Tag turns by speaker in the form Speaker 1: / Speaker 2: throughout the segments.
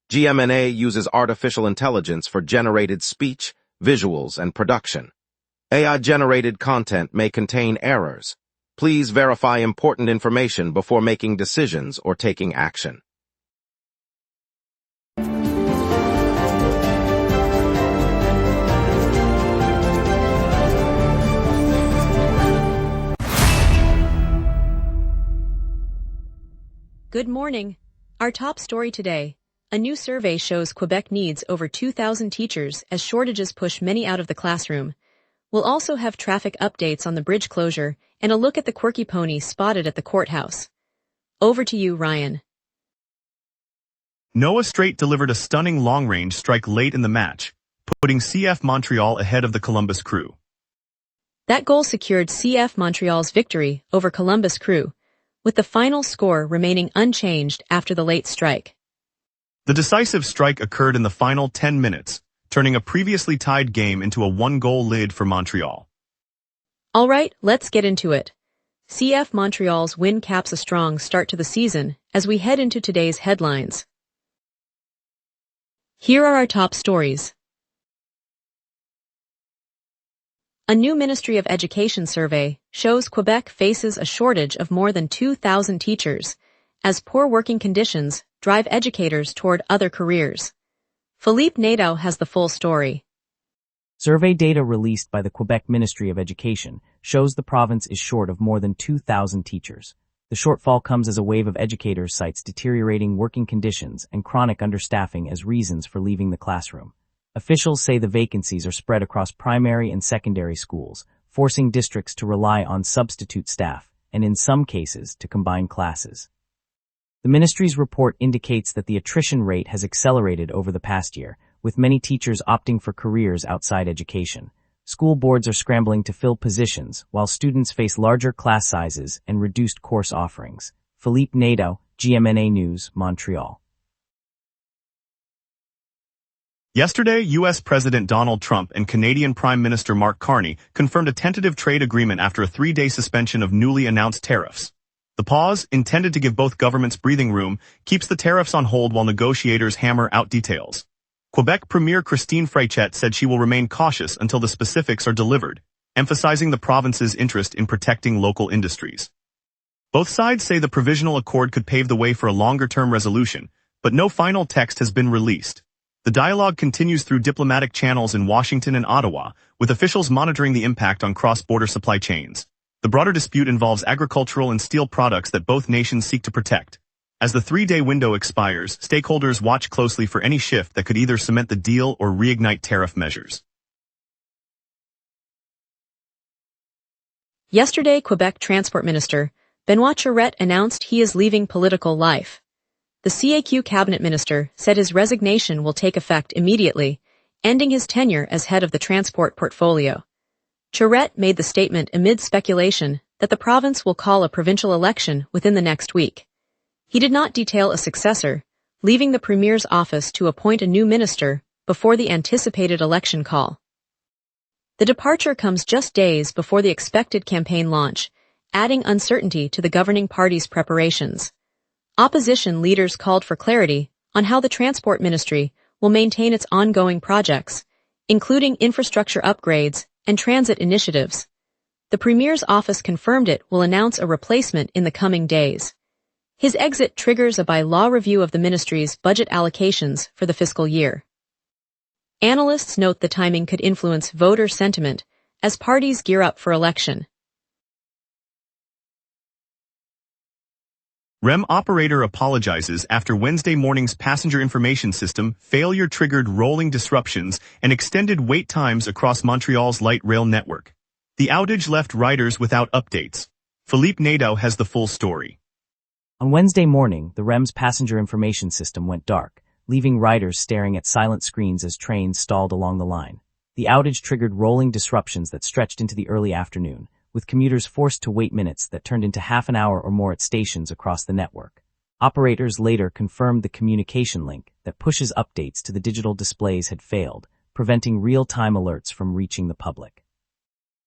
Speaker 1: GMNA uses artificial intelligence for generated speech, visuals, and production. AI-generated content may contain errors. Please verify important information before making decisions or taking action.
Speaker 2: Good morning. Our top story today. A new survey shows Quebec needs over 2,000 teachers as shortages push many out of the classroom. We'll also have traffic updates on the bridge closure and a look at the quirky pony spotted at the courthouse. Over to you, Ryan.
Speaker 3: Noah Strait delivered a stunning long-range strike late in the match, putting CF Montreal ahead of the Columbus Crew.
Speaker 2: That goal secured CF Montreal's victory over Columbus Crew, with the final score remaining unchanged after the late strike.
Speaker 3: The decisive strike occurred in the final 10 minutes, turning a previously tied game into a one-goal lead for Montreal.
Speaker 2: All right, let's get into it. CF Montreal's win caps a strong start to the season as we head into today's headlines. Here are our top stories. A new Ministry of Education survey shows Quebec faces a shortage of more than 2,000 teachers, as poor working conditions drive educators toward other careers. Philippe Nadeau has the full story.
Speaker 4: Survey data released by the Quebec Ministry of Education shows the province is short of more than 2,000 teachers. The shortfall comes as a wave of educators cites deteriorating working conditions and chronic understaffing as reasons for leaving the classroom. Officials say the vacancies are spread across primary and secondary schools, forcing districts to rely on substitute staff, and in some cases to combine classes. The ministry's report indicates that the attrition rate has accelerated over the past year, with many teachers opting for careers outside education. School boards are scrambling to fill positions, while students face larger class sizes and reduced course offerings. Philippe Nadeau, GMNA News, Montreal.
Speaker 3: Yesterday, U.S. President Donald Trump and Canadian Prime Minister Mark Carney confirmed a tentative trade agreement after a 3-day suspension of newly announced tariffs. The pause, intended to give both governments breathing room, keeps the tariffs on hold while negotiators hammer out details. Quebec Premier Christine Fréchette said she will remain cautious until the specifics are delivered, emphasizing the province's interest in protecting local industries. Both sides say the provisional accord could pave the way for a longer-term resolution, but no final text has been released. The dialogue continues through diplomatic channels in Washington and Ottawa, with officials monitoring the impact on cross-border supply chains. The broader dispute involves agricultural and steel products that both nations seek to protect. As the 3-day window expires, stakeholders watch closely for any shift that could either cement the deal or reignite tariff measures.
Speaker 2: Yesterday, Quebec Transport Minister Benoit Charette announced he is leaving political life. The CAQ cabinet minister said his resignation will take effect immediately, ending his tenure as head of the transport portfolio. Charette made the statement amid speculation that the province will call a provincial election within the next week. He did not detail a successor, leaving the Premier's office to appoint a new minister before the anticipated election call. The departure comes just days before the expected campaign launch, adding uncertainty to the governing party's preparations. Opposition leaders called for clarity on how the Transport Ministry will maintain its ongoing projects, including infrastructure upgrades and transit initiatives. The Premier's office confirmed it will announce a replacement in the coming days. His exit triggers a by-law review of the ministry's budget allocations for the fiscal year. Analysts note the timing could influence voter sentiment as parties gear up for election.
Speaker 3: REM operator apologizes after Wednesday morning's passenger information system failure triggered rolling disruptions and extended wait times across Montreal's light rail network. The outage left riders without updates. Philippe Nadeau has the full story.
Speaker 4: On Wednesday morning, the REM's passenger information system went dark, leaving riders staring at silent screens as trains stalled along the line. The outage triggered rolling disruptions that stretched into the early afternoon, with commuters forced to wait minutes that turned into half an hour or more at stations across the network. Operators later confirmed the communication link that pushes updates to the digital displays had failed, preventing real-time alerts from reaching the public.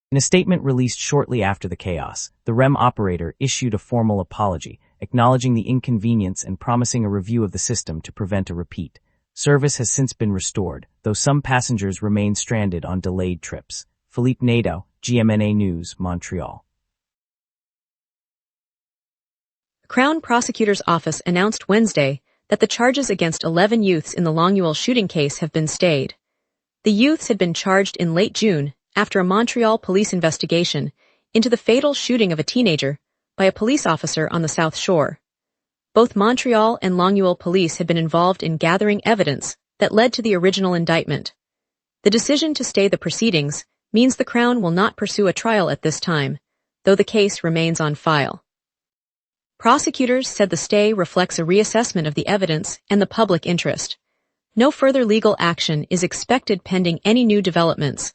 Speaker 4: In a statement released shortly after the chaos, the REM operator issued a formal apology, acknowledging the inconvenience and promising a review of the system to prevent a repeat. Service has since been restored, though some passengers remain stranded on delayed trips. Philippe Nadeau, GMNA News, Montreal.
Speaker 2: Crown Prosecutor's Office announced Wednesday that the charges against 11 youths in the Longueuil shooting case have been stayed. The youths had been charged in late June after a Montreal police investigation into the fatal shooting of a teenager by a police officer on the South Shore. Both Montreal and Longueuil police had been involved in gathering evidence that led to the original indictment. The decision to stay the proceedings means the Crown will not pursue a trial at this time, though the case remains on file. Prosecutors said the stay reflects a reassessment of the evidence and the public interest. No further legal action is expected pending any new developments.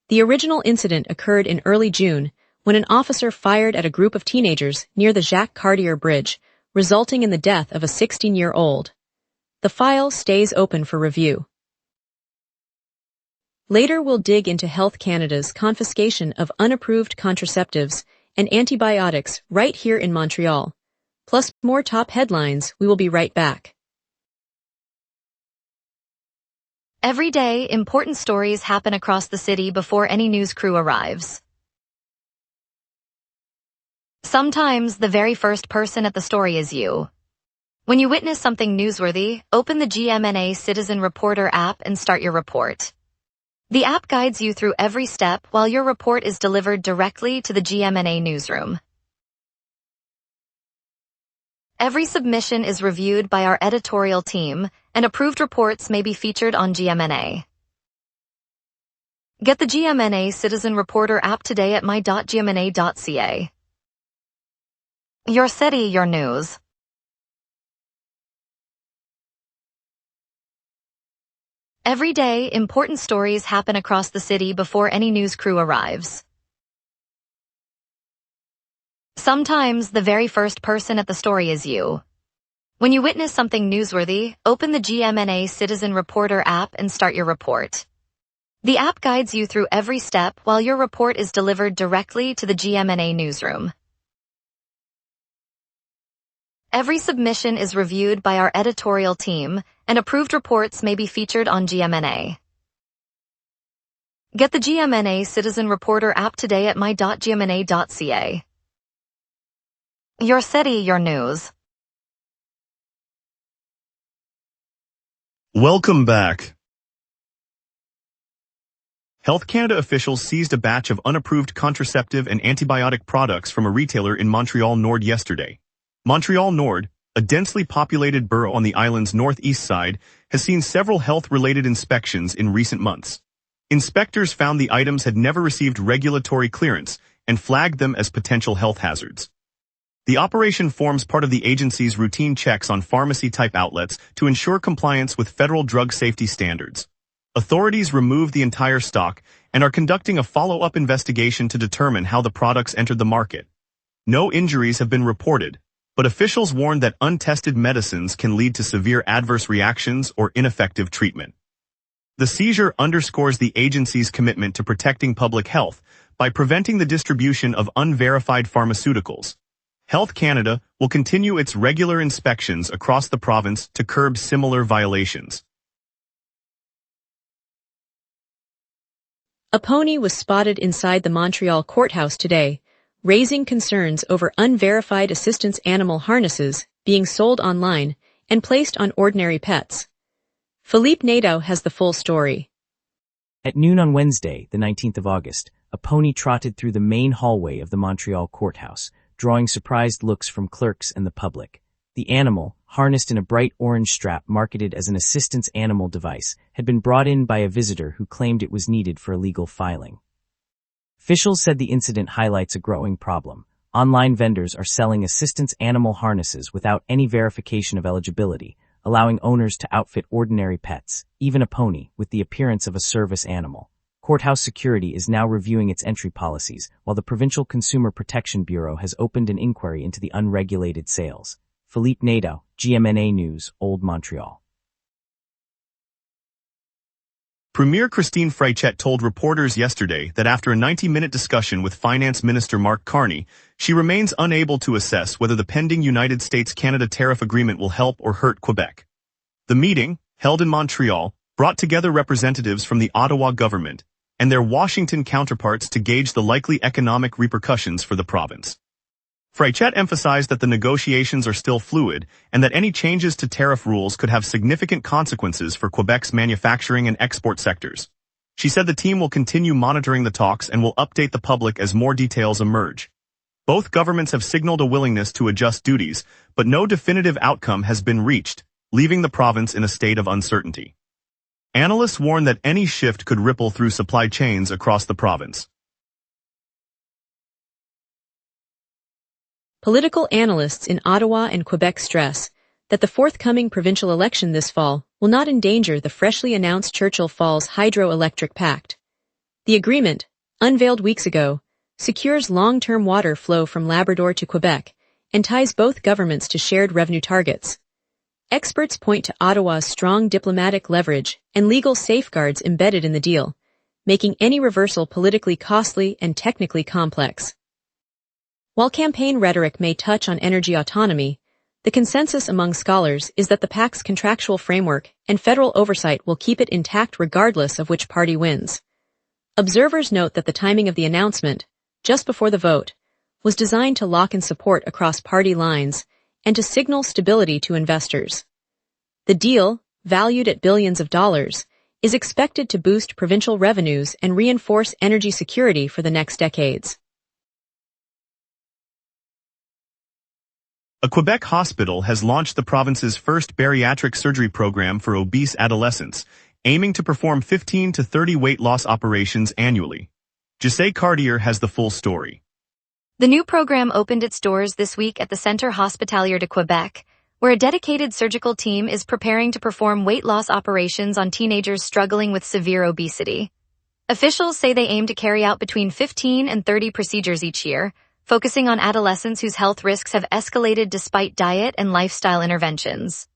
Speaker 2: The original incident occurred in early June when an officer fired at a group of teenagers near the Jacques Cartier Bridge, resulting in the death of a 16-year-old. The file stays open for review. Later we'll dig into Health Canada's confiscation of unapproved contraceptives and antibiotics right here in Montreal. Plus more top headlines. We will be right back.
Speaker 5: Every day, important stories happen across the city before any news crew arrives. Sometimes the very first person at the story is you. When you witness something newsworthy, open the GMNA Citizen Reporter app and start your report. The app guides you through every step while your report is delivered directly to the GMNA newsroom. Every submission is reviewed by our editorial team, and approved reports may be featured on GMNA. Get the GMNA Citizen Reporter app today at my.gmna.ca. Your city, your news. Every day, important stories happen across the city before any news crew arrives. Sometimes the very first person at the story is you. When you witness something newsworthy, open the GMNA Citizen Reporter app and start your report. The app guides you through every step while your report is delivered directly to the GMNA newsroom. Every submission is reviewed by our editorial team, and approved reports may be featured on GMNA. Get the GMNA Citizen Reporter app today at my.gmna.ca. Your city, your news.
Speaker 3: Welcome back. Health Canada officials seized a batch of unapproved contraceptive and antibiotic products from a retailer in Montreal Nord yesterday. Montreal Nord, a densely populated borough on the island's northeast side, has seen several health-related inspections in recent months. Inspectors found the items had never received regulatory clearance and flagged them as potential health hazards. The operation forms part of the agency's routine checks on pharmacy-type outlets to ensure compliance with federal drug safety standards. Authorities removed the entire stock and are conducting a follow-up investigation to determine how the products entered the market. No injuries have been reported, but officials warned that untested medicines can lead to severe adverse reactions or ineffective treatment. The seizure underscores the agency's commitment to protecting public health by preventing the distribution of unverified pharmaceuticals. Health Canada will continue its regular inspections across the province to curb similar violations.
Speaker 2: A pony was spotted inside the Montreal courthouse today, raising concerns over unverified assistance animal harnesses being sold online and placed on ordinary pets. Philippe Nadeau has the full story.
Speaker 4: At noon on Wednesday, the 19th of August, a pony trotted through the main hallway of the Montreal courthouse, drawing surprised looks from clerks and the public. The animal, harnessed in a bright orange strap marketed as an assistance animal device, had been brought in by a visitor who claimed it was needed for a legal filing. Officials said the incident highlights a growing problem. Online vendors are selling assistance animal harnesses without any verification of eligibility, allowing owners to outfit ordinary pets, even a pony, with the appearance of a service animal. Courthouse security is now reviewing its entry policies, while the Provincial Consumer Protection Bureau has opened an inquiry into the unregulated sales. Philippe Nadeau, GMNA News, Old Montreal.
Speaker 3: Premier Christine Freichet told reporters yesterday that after a 90-minute discussion with Finance Minister Mark Carney, she remains unable to assess whether the pending United States-Canada tariff agreement will help or hurt Quebec. The meeting, held in Montreal, brought together representatives from the Ottawa government and their Washington counterparts to gauge the likely economic repercussions for the province. Freichette emphasized that the negotiations are still fluid and that any changes to tariff rules could have significant consequences for Quebec's manufacturing and export sectors. She said the team will continue monitoring the talks and will update the public as more details emerge. Both governments have signaled a willingness to adjust duties, but no definitive outcome has been reached, leaving the province in a state of uncertainty. Analysts warn that any shift could ripple through supply chains across the province.
Speaker 2: Political analysts in Ottawa and Quebec stress that the forthcoming provincial election this fall will not endanger the freshly announced Churchill Falls Hydroelectric Pact. The agreement, unveiled weeks ago, secures long-term water flow from Labrador to Quebec and ties both governments to shared revenue targets. Experts point to Ottawa's strong diplomatic leverage and legal safeguards embedded in the deal, making any reversal politically costly and technically complex. While campaign rhetoric may touch on energy autonomy, the consensus among scholars is that the pact's contractual framework and federal oversight will keep it intact regardless of which party wins. Observers note that the timing of the announcement, just before the vote, was designed to lock in support across party lines and to signal stability to investors. The deal, valued at billions of dollars, is expected to boost provincial revenues and reinforce energy security for the next decades.
Speaker 3: A Quebec hospital has launched the province's first bariatric surgery program for obese adolescents, aiming to perform 15 to 30 weight loss operations annually. Jesse Cartier has the full story.
Speaker 5: The new program opened its doors this week at the Centre Hospitalier de Quebec, where a dedicated surgical team is preparing to perform weight loss operations on teenagers struggling with severe obesity. Officials say they aim to carry out between 15 and 30 procedures each year, focusing on adolescents whose health risks have escalated despite diet and lifestyle interventions.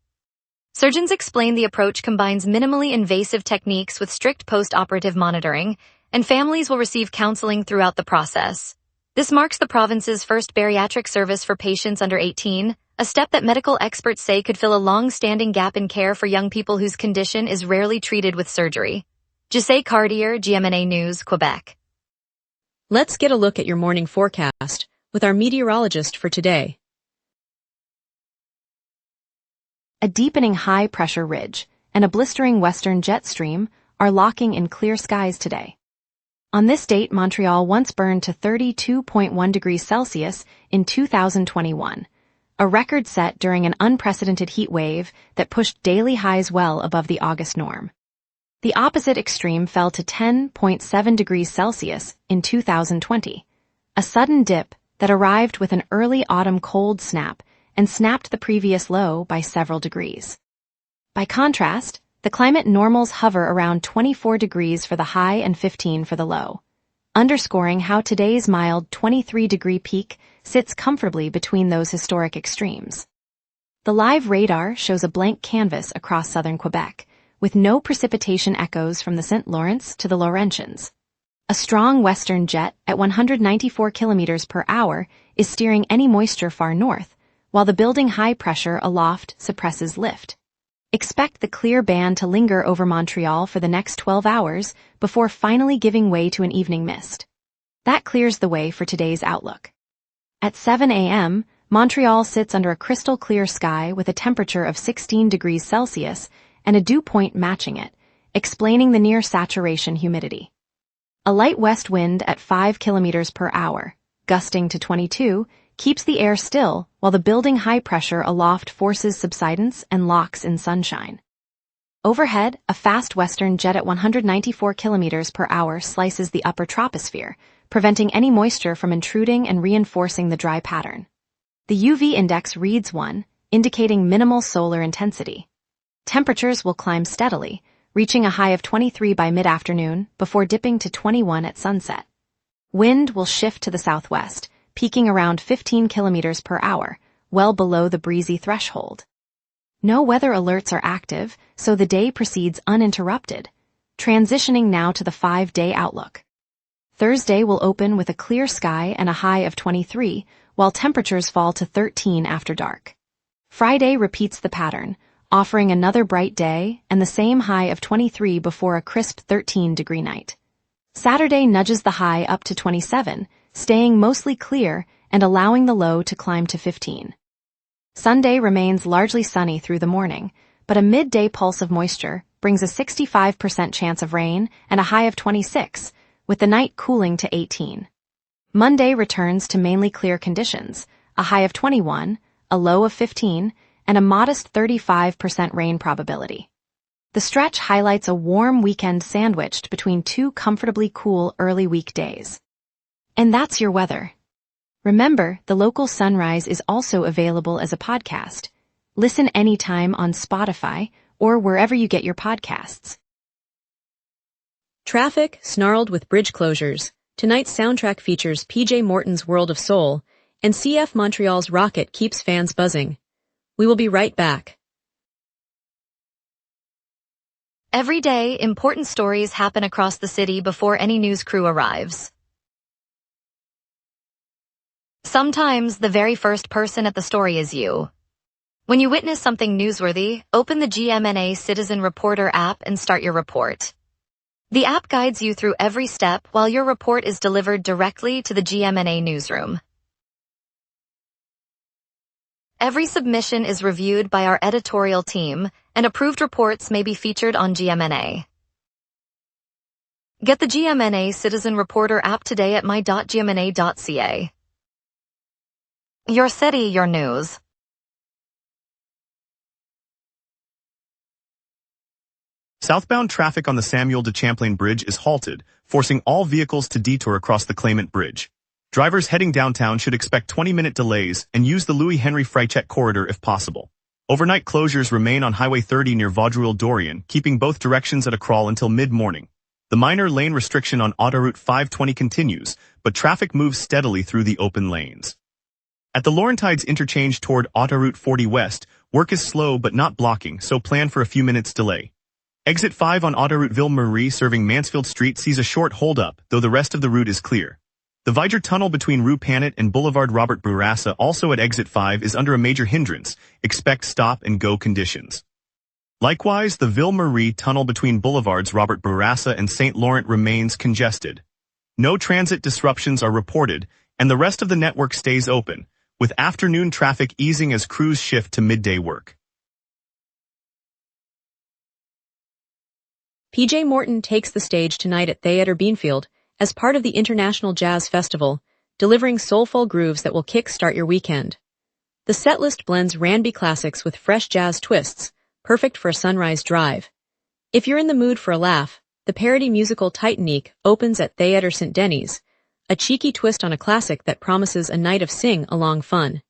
Speaker 5: Surgeons explain the approach combines minimally invasive techniques with strict post-operative monitoring, and families will receive counseling throughout the process. This marks the province's first bariatric service for patients under 18, a step that medical experts say could fill a long-standing gap in care for young people whose condition is rarely treated with surgery. Jesse Cartier, GMNA News, Quebec.
Speaker 2: Let's get a look at your morning forecast with our meteorologist for today.
Speaker 6: A deepening high-pressure ridge and a blistering western jet stream are locking in clear skies today. On this date, Montreal once burned to 32.1 degrees Celsius in 2021, a record set during an unprecedented heat wave that pushed daily highs well above the August norm. The opposite extreme fell to 10.7 degrees Celsius in 2020, a sudden dip that arrived with an early autumn cold snap and snapped the previous low by several degrees. By contrast, the climate normals hover around 24 degrees for the high and 15 for the low, underscoring how today's mild 23-degree peak sits comfortably between those historic extremes. The live radar shows a blank canvas across southern Quebec, with no precipitation echoes from the St. Lawrence to the Laurentians. A strong western jet at 194 kilometers per hour is steering any moisture far north, while the building high pressure aloft suppresses lift. Expect the clear band to linger over Montreal for the next 12 hours before finally giving way to an evening mist. That clears the way for today's outlook. At 7 a.m., Montreal sits under a crystal clear sky with a temperature of 16 degrees Celsius and a dew point matching it, explaining the near saturation humidity. A light west wind at 5 kilometers per hour, gusting to 22, keeps the air still while the building high pressure aloft forces subsidence and locks in sunshine. Overhead, a fast western jet at 194 kilometers per hour slices the upper troposphere, preventing any moisture from intruding and reinforcing the dry pattern. The UV index reads 1, indicating minimal solar intensity. Temperatures will climb steadily, reaching a high of 23 by mid-afternoon before dipping to 21 at sunset. Wind will shift to the southwest, peaking around 15 kilometers per hour, well below the breezy threshold. No weather alerts are active, so the day proceeds uninterrupted. Transitioning now to the 5-day outlook. Thursday will open with a clear sky and a high of 23, while temperatures fall to 13 after dark. Friday repeats the pattern, offering another bright day and the same high of 23 before a crisp 13-degree night. Saturday nudges the high up to 27, staying mostly clear and allowing the low to climb to 15. Sunday remains largely sunny through the morning, but a midday pulse of moisture brings a 65% chance of rain and a high of 26, with the night cooling to 18. Monday returns to mainly clear conditions, a high of 21, a low of 15, and a modest 35% rain probability. The stretch highlights a warm weekend sandwiched between two comfortably cool early weekdays. And that's your weather. Remember, the local sunrise is also available as a podcast. Listen anytime on Spotify or wherever you get your podcasts.
Speaker 2: Traffic snarled with bridge closures. Tonight's soundtrack features PJ Morton's World of Soul, and CF Montreal's Rocket keeps fans buzzing. We will be right back.
Speaker 5: Every day, important stories happen across the city before any news crew arrives. Sometimes the very first person at the story is you. When you witness something newsworthy, open the GMNA Citizen Reporter app and start your report. The app guides you through every step while your report is delivered directly to the GMNA newsroom. Every submission is reviewed by our editorial team, and approved reports may be featured on GMNA. Get the GMNA Citizen Reporter app today at my.gmna.ca. Your city, your news.
Speaker 3: Southbound traffic on the Samuel de Champlain Bridge is halted, forcing all vehicles to detour across the Claimant Bridge. Drivers heading downtown should expect 20-minute delays and use the Louis Henry Freichette corridor if possible. Overnight closures remain on Highway 30 near Vaudreuil-Dorion, keeping both directions at a crawl until mid-morning. The minor lane restriction on Autoroute 520 continues, but traffic moves steadily through the open lanes. At the Laurentides interchange toward Autoroute 40 West, work is slow but not blocking, so plan for a few minutes delay. Exit 5 on Autoroute Ville-Marie serving Mansfield Street sees a short hold-up, though the rest of the route is clear. The Viger Tunnel between Rue Panet and Boulevard Robert Bourassa, also at Exit 5, is under a major hindrance. Expect stop-and-go conditions. Likewise, the Ville-Marie Tunnel between Boulevards Robert Bourassa and St. Laurent remains congested. No transit disruptions are reported, and the rest of the network stays open, with afternoon traffic easing as crews shift to midday work.
Speaker 2: PJ Morton takes the stage tonight at Theatre Beanfield as part of the International Jazz Festival, delivering soulful grooves that will kick-start your weekend. The setlist blends R&B classics with fresh jazz twists, perfect for a sunrise drive. If you're in the mood for a laugh, the parody musical Titanic opens at Theatre St. Denis, a cheeky twist on a classic that promises a night of sing-along fun.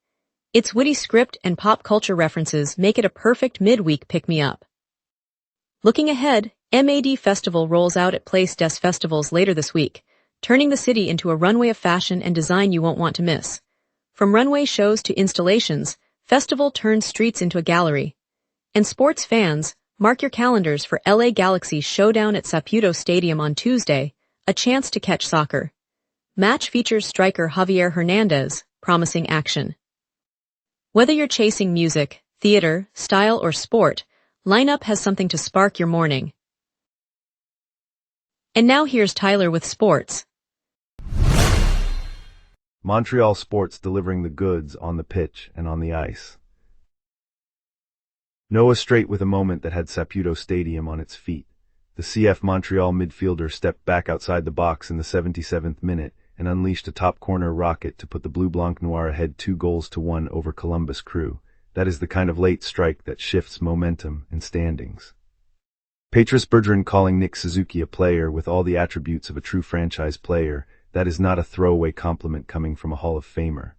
Speaker 2: Its witty script and pop culture references make it a perfect midweek pick-me-up. Looking ahead, MAD Festival rolls out at Place des Festivals later this week, turning the city into a runway of fashion and design you won't want to miss. From runway shows to installations, Festival turns streets into a gallery. And sports fans, mark your calendars for LA Galaxy's showdown at Saputo Stadium on Tuesday, a chance to catch soccer. Match features striker Javier Hernandez, promising action. Whether you're chasing music, theater, style, or sport, Lineup has something to spark your morning. And now here's Tyler with sports.
Speaker 7: Montreal sports delivering the goods on the pitch and on the ice. Noah straight with a moment that had Saputo Stadium on its feet. The CF Montreal midfielder stepped back outside the box in the 77th minute and unleashed a top-corner rocket to put the Bleu Blanc Noir ahead 2-1 over Columbus Crew. That is the kind of late strike that shifts momentum and standings. Patrice Bergeron calling Nick Suzuki a player with all the attributes of a true franchise player. That is not a throwaway compliment coming from a Hall of Famer.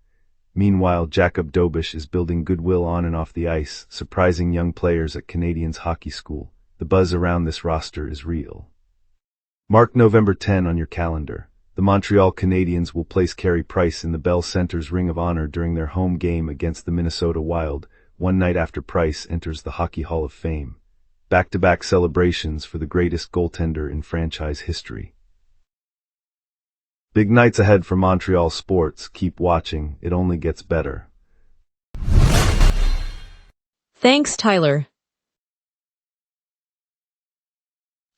Speaker 7: Meanwhile, Jacob Dobish is building goodwill on and off the ice, surprising young players at Canadiens hockey school. The buzz around this roster is real. Mark November 10 on your calendar. The Montreal Canadiens will place Carey Price in the Bell Center's Ring of Honor during their home game against the Minnesota Wild, one night after Price enters the Hockey Hall of Fame. Back-to-back celebrations for the greatest goaltender in franchise history. Big nights ahead for Montreal sports. Keep watching, it only gets better.
Speaker 2: Thanks, Tyler.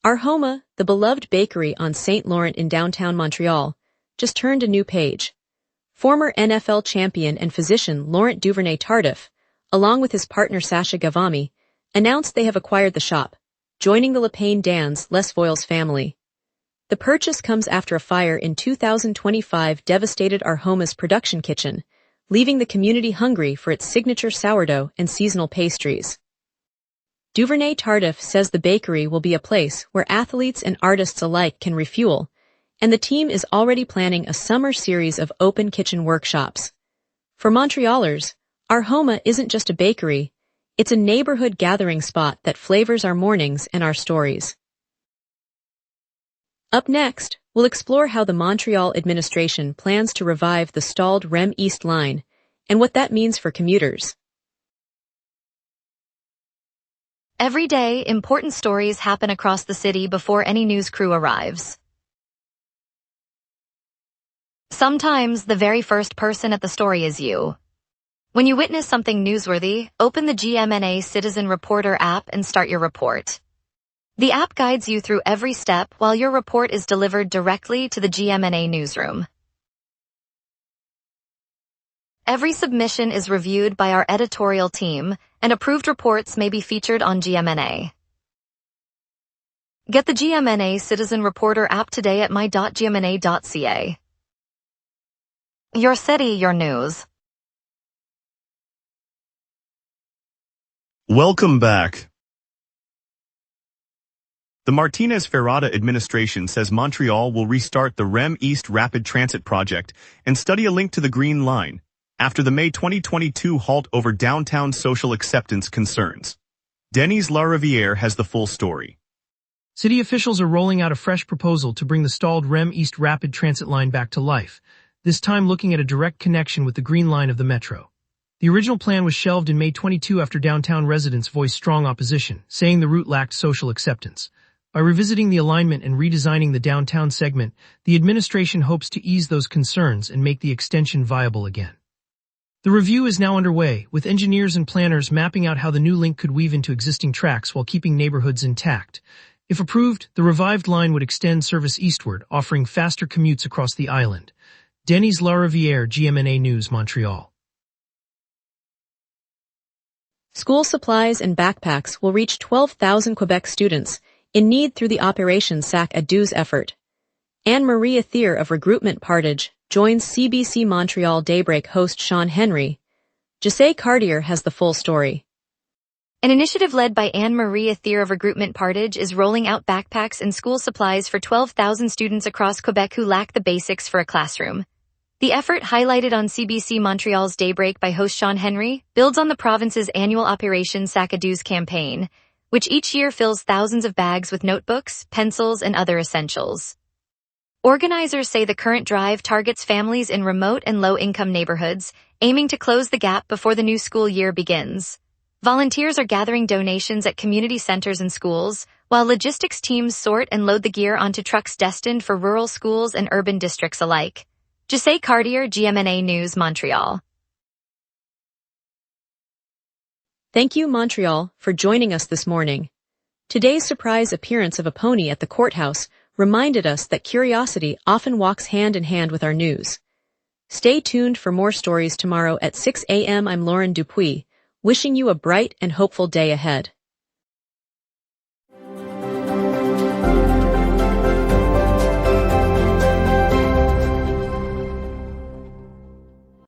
Speaker 2: Our Homa, the beloved bakery on St. Laurent in downtown Montreal, just turned a new page. Former NFL champion and physician Laurent Duvernay-Tardif, along with his partner Sacha Gavami, announced they have acquired the shop, joining the Le Pain Dans Les Voiles family. The purchase comes after a fire in 2025 devastated our Homa's production kitchen, leaving the community hungry for its signature sourdough and seasonal pastries. Duvernay-Tardif says the bakery will be a place where athletes and artists alike can refuel, and the team is already planning a summer series of open kitchen workshops. For Montrealers, our Homa isn't just a bakery, it's a neighborhood gathering spot that flavors our mornings and our stories. Up next, we'll explore how the Montreal administration plans to revive the stalled REM East line and what that means for commuters.
Speaker 5: Every day, important stories happen across the city before any news crew arrives. Sometimes the very first person at the story is you. When you witness something newsworthy, open the GMNA Citizen Reporter app and start your report. The app guides you through every step while your report is delivered directly to the GMNA newsroom. Every submission is reviewed by our editorial team, and approved reports may be featured on GMNA. Get the GMNA Citizen Reporter app today at my.gmna.ca. Your city, your news.
Speaker 3: Welcome back. The Martinez-Ferrada administration says Montreal will restart the REM East Rapid Transit project and study a link to the Green Line after the May 2022 halt over downtown social acceptance concerns. Denise Lariviere has the full story.
Speaker 8: City officials are rolling out a fresh proposal to bring the stalled REM East Rapid Transit line back to life, this time looking at a direct connection with the Green Line of the Metro. The original plan was shelved in May 22 after downtown residents voiced strong opposition, saying the route lacked social acceptance. By revisiting the alignment and redesigning the downtown segment, the administration hopes to ease those concerns and make the extension viable again. The review is now underway, with engineers and planners mapping out how the new link could weave into existing tracks while keeping neighborhoods intact. If approved, the revived line would extend service eastward, offering faster commutes across the island. Denise Lariviere, GMNA News, Montreal.
Speaker 2: School supplies and backpacks will reach 12,000 Quebec students in need through the Operation Sac à Dos effort. Anne-Marie Athier of Regroupement Partage joins CBC Montreal Daybreak host Sean Henry. Jesse Cartier has the full story.
Speaker 5: An initiative led by Anne-Marie Athier of Regroupement Partage is rolling out backpacks and school supplies for 12,000 students across Quebec who lack the basics for a classroom. The effort, highlighted on CBC Montreal's Daybreak by host Sean Henry, builds on the province's annual Operation Sac à Dos campaign, which each year fills thousands of bags with notebooks, pencils, and other essentials. Organizers say the current drive targets families in remote and low-income neighborhoods, aiming to close the gap before the new school year begins. Volunteers are gathering donations at community centers and schools, while logistics teams sort and load the gear onto trucks destined for rural schools and urban districts alike. Jesse Cartier, GMNA News, Montreal.
Speaker 2: Thank you, Montreal, for joining us this morning. Today's surprise appearance of a pony at the courthouse reminded us that curiosity often walks hand in hand with our news. Stay tuned for more stories tomorrow at 6 a.m. I'm Lauren Dupuis, wishing you a bright and hopeful day ahead.